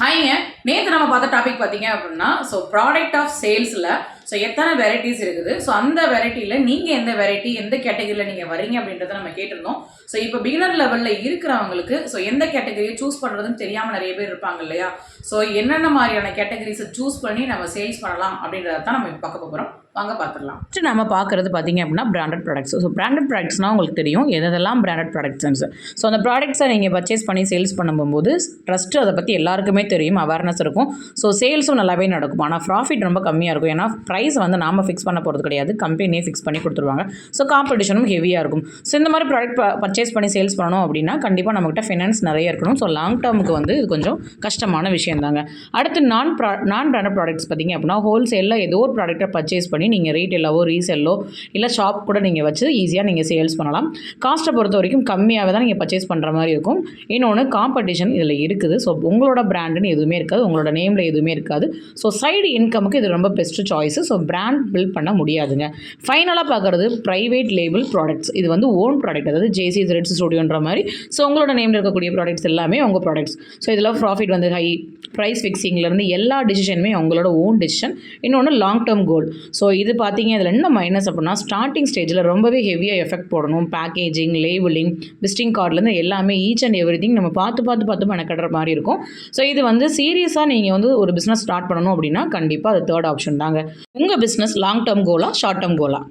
ஹாய்ங்க, நேற்று நம்ம பார்த்த டாபிக் பார்த்தீங்க அப்படின்னா ப்ராடக்ட் ஆஃப் சேல்ஸில் எத்தனை வெரைட்டிஸ் இருக்குது. அந்த வெரைட்டியில் நீங்கள் எந்த வெரைட்டி எந்த கேட்டகரியில் நீங்கள் வரீங்க அப்படின்றத நம்ம கேட்டிருந்தோம். இப்போ பிகினர் லெவலில் இருக்கிறவங்களுக்கு எந்த கேட்டகரியை சூஸ் பண்ணுறதுன்னு தெரியாமல் நிறைய பேர் இருப்பாங்க இல்லையா. என்னென்ன மாதிரியான கேட்டகரிஸை சூஸ் பண்ணி நம்ம சேல்ஸ் பண்ணலாம் அப்படின்றத தான் நம்ம இப்போ பார்க்க போகிறோம். வாங்க பார்த்துடலாம். நம்ம பார்க்குறது பார்த்தீங்க அப்படின்னா பிராண்டட் ப்ராடக்ட்ஸ். பிராண்டட் ப்ராடக்ட்ஸ்னால் உங்களுக்கு தெரியும் எதெல்லாம் பிராண்டட் ப்ராடக்ட்ஸ். அந்த ப்ராடக்ட்ஸை நீங்கள் பர்ச்சேஸ் பண்ணி சேல்ஸ் பண்ணும்போது ட்ரஸ்ட்டு அதை பற்றி எல்லாருக்குமே தெரியும், அவேர்னஸ் இருக்கும். சேல்ஸும் நல்லாவே நடக்கும். ஆனால் ப்ராஃபிட் ரொம்ப கம்மியாக இருக்கும். ஏன்னா ப்ரைஸ் நாம் ஃபிக்ஸ் பண்ண போகிறது கிடையாது, கம்பெனியே ஃபிக்ஸ் பண்ணி கொடுத்துருவாங்க. காம்படிஷனும் ஹெவியாக இருக்கும். இந்த மாதிரி ப்ராடக்ட் பர்ச்சேஸ் பண்ணி சேல்ஸ் பண்ணணும் அப்படின்னா கண்டிப்பாக நம்மகிட்ட ஃபினான்ஸ் நிறைய இருக்கணும். லாங் டேர்முக்கு இது கொஞ்சம் கஷ்டமான விஷயம் தாங்க. அடுத்து நான் பிராண்டட் ப்ராடக்ட்ஸ் பார்த்தீங்க அப்படின்னா ஹோல்சேலில் ஏதோ ஒரு ப்ராடக்ட்டை பர்ச்சேஸ் பண்ணி நீங்கள் ரீட்டெயிலோ ரீசெல்லோ இல்லை ஷாப் கூட நீங்கள் வச்சு ஈஸியாக நீங்கள் சேல்ஸ் பண்ணலாம். காஸ்ட்டை பொறுத்த வரைக்கும் கம்மியாக தான் நீங்கள் பர்ச்சேஸ் பண்ணுற மாதிரி இருக்கும். இன்னொன்று காம்படிஷன் இதில் இருக்குது. உங்களோட பிராண்டுன்னு எதுவுமே இருக்காது, உங்களோட நேமில் எதுவுமே இருக்காது. சைடு இன்கமுக்கு இது ரொம்ப பெஸ்ட்டு சாய்ஸு. பிராண்ட் பில்ட் பண்ண முடியாதுங்க. ஃபைனலாக பார்க்குறது ப்ரைவேட் லேபிள் ப்ராடக்ட்ஸ். இது ஓன் ப்ராடக்ட், அதாவது ஜேசி ரெட்ஸ் ஸ்டுடியோன்ற மாதிரி. உங்களோட நேமில் இருக்கக்கூடிய ப்ராடக்ட்ஸ் எல்லாமே உங்கள் ப்ராடக்ட்ஸ். இதில் ப்ராஃபிட் ஹை, ப்ரைஸ் ஃபிக்ஸிங்லேருந்து எல்லா டிசிஷனுமே உங்களோட ஓன் டிசிஷன். இன்னொன்று லாங் டேர்ம் கோல். இது பார்த்தீங்க இதில் என்ன மைனஸ் அப்படின்னா ஸ்டார்டிங் ஸ்டேஜில் ரொம்பவே ஹெவியாக எஃபெக்ட் போடணும். பேக்கேஜிங், லேபிளிங், விசிட்டிங் கார்ட்லேருந்து எல்லாமே ஈச் அண்ட் எவ்ரி திங் நம்ம பார்த்து மெனக்கடுற மாதிரி இருக்கும். இது சீரியஸாக நீங்கள் ஒரு பிஸ்னஸ் ஸ்டார்ட் பண்ணணும் அப்படின்னா கண்டிப்பாக அது தேர்ட் ஆப்ஷன் தாங்க. உங்கள் பிஸ்னஸ் லாங் டேர்ம் கோலா ஷார்ட் டேர்ம் கோலா?